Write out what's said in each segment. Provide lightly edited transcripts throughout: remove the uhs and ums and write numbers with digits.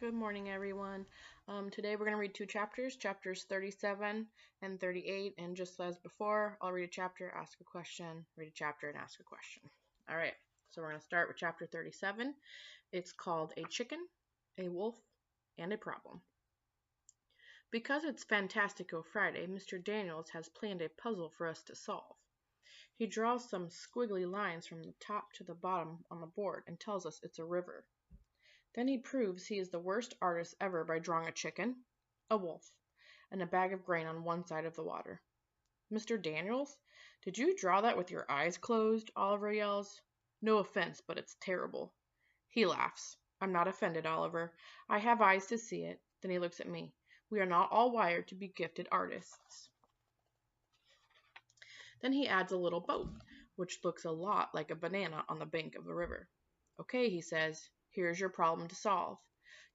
Good morning, everyone. Today we're going to read two chapters, chapters 37 and 38. And just as before, I'll read a chapter, ask a question, read a chapter, and ask a question. All right, so we're going to start with chapter 37. It's called A Chicken, a Wolf, and a Problem. Because it's Fantastico Friday, Mr. Daniels has planned a puzzle for us to solve. He draws some squiggly lines from the top to the bottom on the board and tells us it's a river. Then he proves he is the worst artist ever by drawing a chicken, a wolf, and a bag of grain on one side of the water. Mr. Daniels, did you draw that with your eyes closed? Oliver yells. No offense, but it's terrible. He laughs. I'm not offended, Oliver. I have eyes to see it. Then he looks at me. We are not all wired to be gifted artists. Then he adds a little boat, which looks a lot like a banana on the bank of the river. Okay, he says. Here's your problem to solve.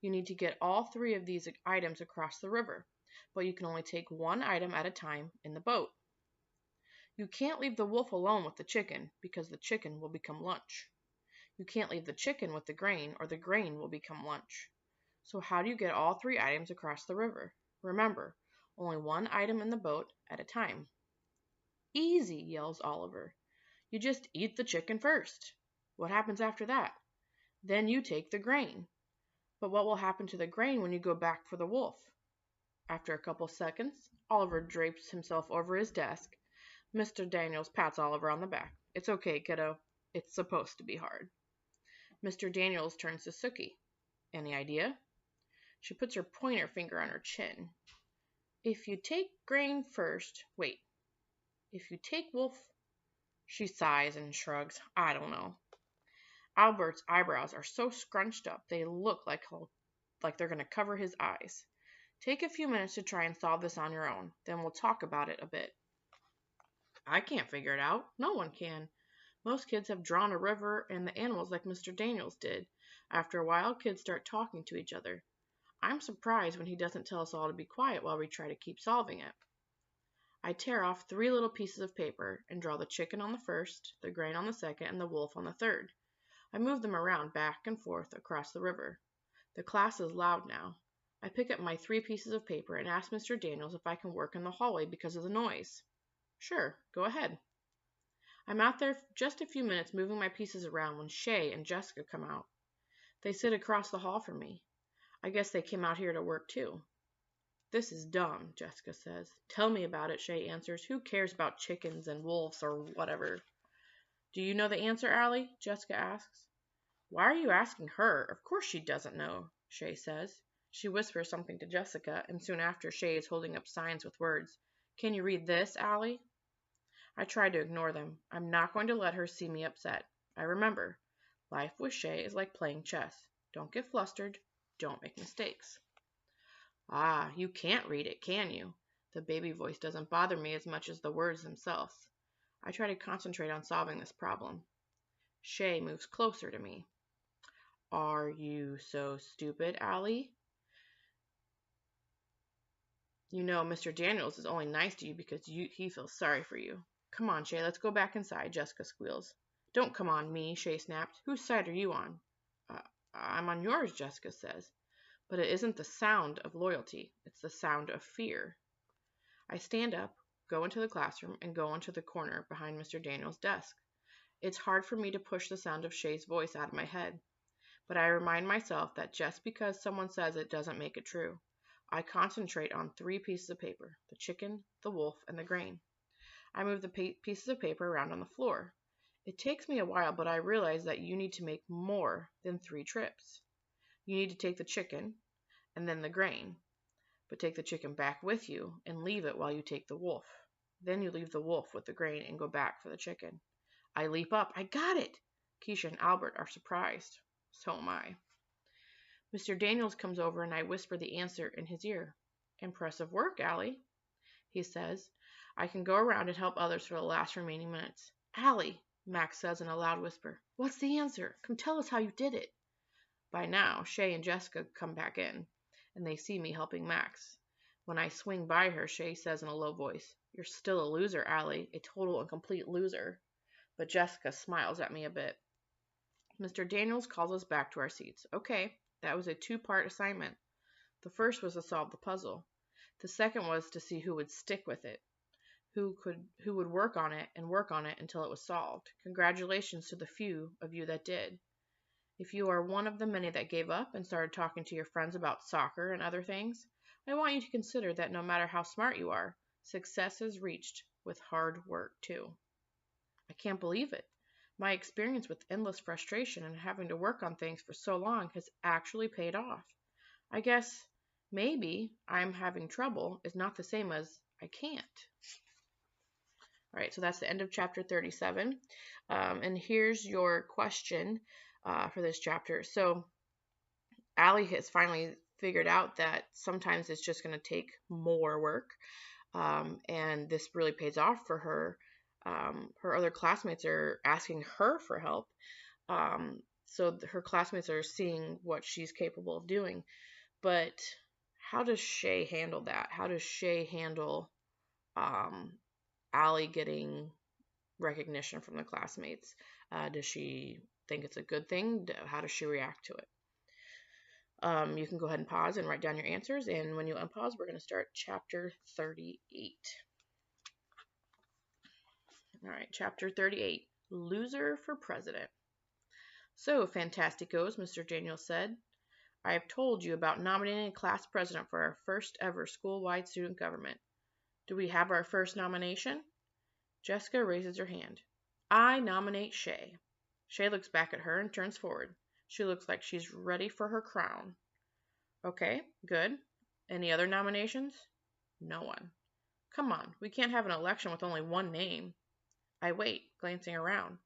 You need to get all three of these items across the river, but you can only take one item at a time in the boat. You can't leave the wolf alone with the chicken, because the chicken will become lunch. You can't leave the chicken with the grain, or the grain will become lunch. So how do you get all three items across the river? Remember, only one item in the boat at a time. Easy, yells Oliver. You just eat the chicken first. What happens after that? Then you take the grain. But what will happen to the grain when you go back for the wolf? After a couple seconds, Oliver drapes himself over his desk. Mr. Daniels pats Oliver on the back. It's okay, kiddo. It's supposed to be hard. Mr. Daniels turns to Sookie. Any idea? She puts her pointer finger on her chin. If you take grain first, wait. If you take wolf, she sighs and shrugs. I don't know. Albert's eyebrows are so scrunched up they look like they're going to cover his eyes. Take a few minutes to try and solve this on your own. Then we'll talk about it a bit. I can't figure it out. No one can. Most kids have drawn a river and the animals like Mr. Daniels did. After a while, kids start talking to each other. I'm surprised when he doesn't tell us all to be quiet while we try to keep solving it. I tear off 3 little pieces of paper and draw the chicken on the first, the grain on the second, and the wolf on the third. I move them around back and forth across the river. The class is loud now. I pick up my 3 pieces of paper and ask Mr. Daniels if I can work in the hallway because of the noise. Sure, go ahead. I'm out there just a few minutes moving my pieces around when Shay and Jessica come out. They sit across the hall from me. I guess they came out here to work too. This is dumb, Jessica says. Tell me about it, Shay answers. Who cares about chickens and wolves or whatever? Do you know the answer, Allie? Jessica asks. Why are you asking her? Of course she doesn't know, Shay says. She whispers something to Jessica, and soon after Shay is holding up signs with words. Can you read this, Allie? I try to ignore them. I'm not going to let her see me upset. I remember, life with Shay is like playing chess. Don't get flustered. Don't make mistakes. Ah, you can't read it, can you? The baby voice doesn't bother me as much as the words themselves. I try to concentrate on solving this problem. Shay moves closer to me. Are you so stupid, Allie? You know Mr. Daniels is only nice to you because he feels sorry for you. Come on, Shay, let's go back inside, Jessica squeals. Don't come on me, Shay snapped. Whose side are you on? I'm on yours, Jessica says. But it isn't the sound of loyalty. It's the sound of fear. I stand up, go into the classroom, and go into the corner behind Mr. Daniels' desk. It's hard for me to push the sound of Shay's voice out of my head. But I remind myself that just because someone says it doesn't make it true. I concentrate on 3 pieces of paper, the chicken, the wolf, and the grain. I move the pieces of paper around on the floor. It takes me a while, but I realize that you need to make more than 3 trips. You need to take the chicken and then the grain, but take the chicken back with you and leave it while you take the wolf. Then you leave the wolf with the grain and go back for the chicken. I leap up. I got it! Keisha and Albert are surprised. So am I. Mr. Daniels comes over and I whisper the answer in his ear. Impressive work, Allie, he says. I can go around and help others for the last remaining minutes. Allie, Max says in a loud whisper. What's the answer? Come tell us how you did it. By now, Shay and Jessica come back in, and they see me helping Max. When I swing by her, Shay says in a low voice, You're still a loser, Allie, a total and complete loser. But Jessica smiles at me a bit. Mr. Daniels calls us back to our seats. Okay, That was a two-part assignment. The first was to solve the puzzle. The second was to see who would stick with it, who would work on it until it was solved. Congratulations to the few of you that did. If you are one of the many that gave up and started talking to your friends about soccer and other things, I want you to consider that no matter how smart you are, success is reached with hard work too. I can't believe it. My experience with endless frustration and having to work on things for so long has actually paid off. I guess maybe I'm having trouble is not the same as I can't. All right, so that's the end of chapter 37. And here's your question for this chapter. So Allie has finally figured out that sometimes it's just going to take more work. And this really pays off for her. Her other classmates are asking her for help. So her classmates are seeing what she's capable of doing. But how does Shay handle that? How does Shay handle Allie getting recognition from the classmates? Does she think it's a good thing? How does she react to it? You can go ahead and pause and write down your answers. And when you unpause, we're going to start chapter 38. All right, chapter 38, Loser for President. So, Fantasticos, Mr. Daniels said, I have told you about nominating a class president for our first ever school-wide student government. Do we have our first nomination? Jessica raises her hand. I nominate Shay. Shay looks back at her and turns forward. She looks like she's ready for her crown. Okay, good. Any other nominations? No one. Come on, we can't have an election with only one name. I wait, glancing around.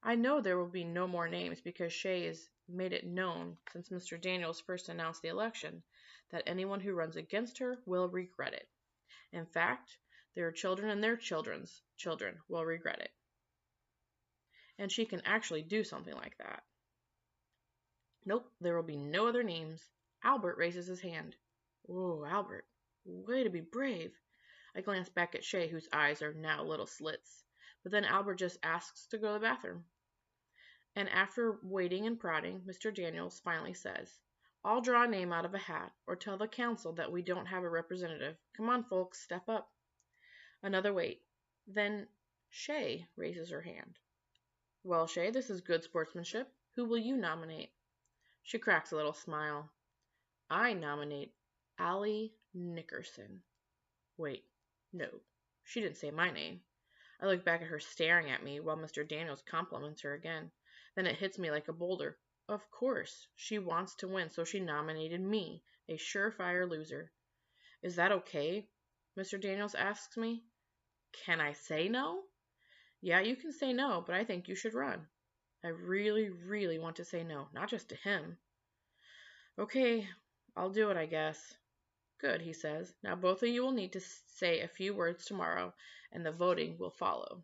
I know there will be no more names because Shay has made it known since Mr. Daniels first announced the election that anyone who runs against her will regret it. In fact, their children and their children's children will regret it. And she can actually do something like that. Nope, there will be no other names. Albert raises his hand. Whoa, Albert, way to be brave. I glance back at Shay, whose eyes are now little slits. But then Albert just asks to go to the bathroom. And after waiting and prodding, Mr. Daniels finally says, I'll draw a name out of a hat or tell the council that we don't have a representative. Come on, folks, step up. Another wait. Then Shay raises her hand. Well, Shay, this is good sportsmanship. Who will you nominate? She cracks a little smile. I nominate Allie Nickerson. Wait, no, she didn't say my name. I look back at her staring at me while Mr. Daniels compliments her again. Then it hits me like a boulder. Of course, she wants to win, so she nominated me, a surefire loser. Is that okay? Mr. Daniels asks me. Can I say no? Yeah, you can say no, but I think you should run. I really, really want to say no, not just to him. Okay, I'll do it, I guess. Good, he says. Now both of you will need to say a few words tomorrow, and the voting will follow.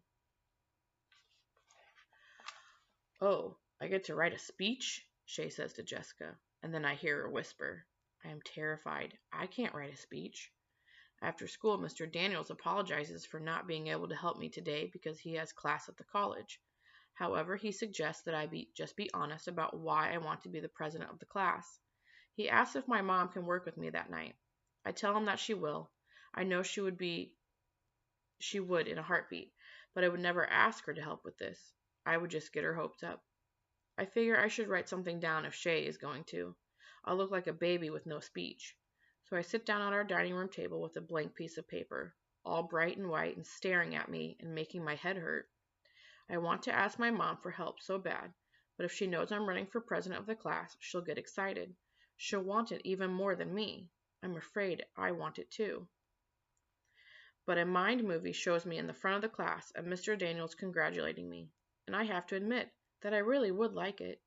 Oh, I get to write a speech? Shay says to Jessica, and then I hear her whisper. I am terrified. I can't write a speech. After school, Mr. Daniels apologizes for not being able to help me today because he has class at the college. However, he suggests that I just be honest about why I want to be the president of the class. He asks if my mom can work with me that night. I tell him that she will. I know she would in a heartbeat, but I would never ask her to help with this. I would just get her hopes up. I figure I should write something down if Shay is going to. I'll look like a baby with no speech. So I sit down at our dining room table with a blank piece of paper, all bright and white and staring at me and making my head hurt. I want to ask my mom for help so bad, but if she knows I'm running for president of the class, she'll get excited. She'll want it even more than me. I'm afraid I want it too. But a mind movie shows me in the front of the class and Mr. Daniels congratulating me, and I have to admit that I really would like it.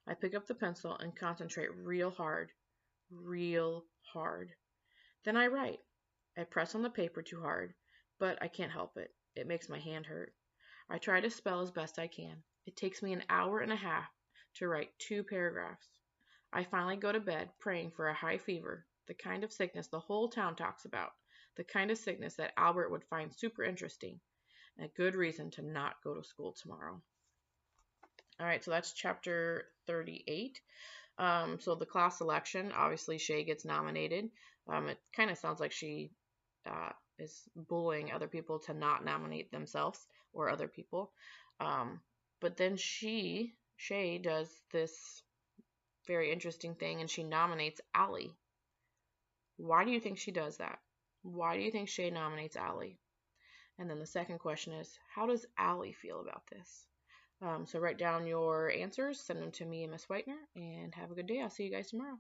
I pick up the pencil and concentrate real hard. Then I write. I press on the paper too hard, but I can't help it. It makes my hand hurt. I try to spell as best I can. It takes me an hour and a half to write 2 paragraphs. I finally go to bed praying for a high fever, the kind of sickness the whole town talks about, the kind of sickness that Albert would find super interesting, and a good reason to not go to school tomorrow. All right, so that's chapter 38. So the class selection, obviously Shay gets nominated. It kind of sounds like she is bullying other people to not nominate themselves or other people. But then Shay does this very interesting thing and she nominates Allie. Why do you think she does that? Why do you think Shay nominates Allie? And then the second question is, how does Allie feel about this? So write down your answers, send them to me and Miss Whitener, and have a good day. I'll see you guys tomorrow.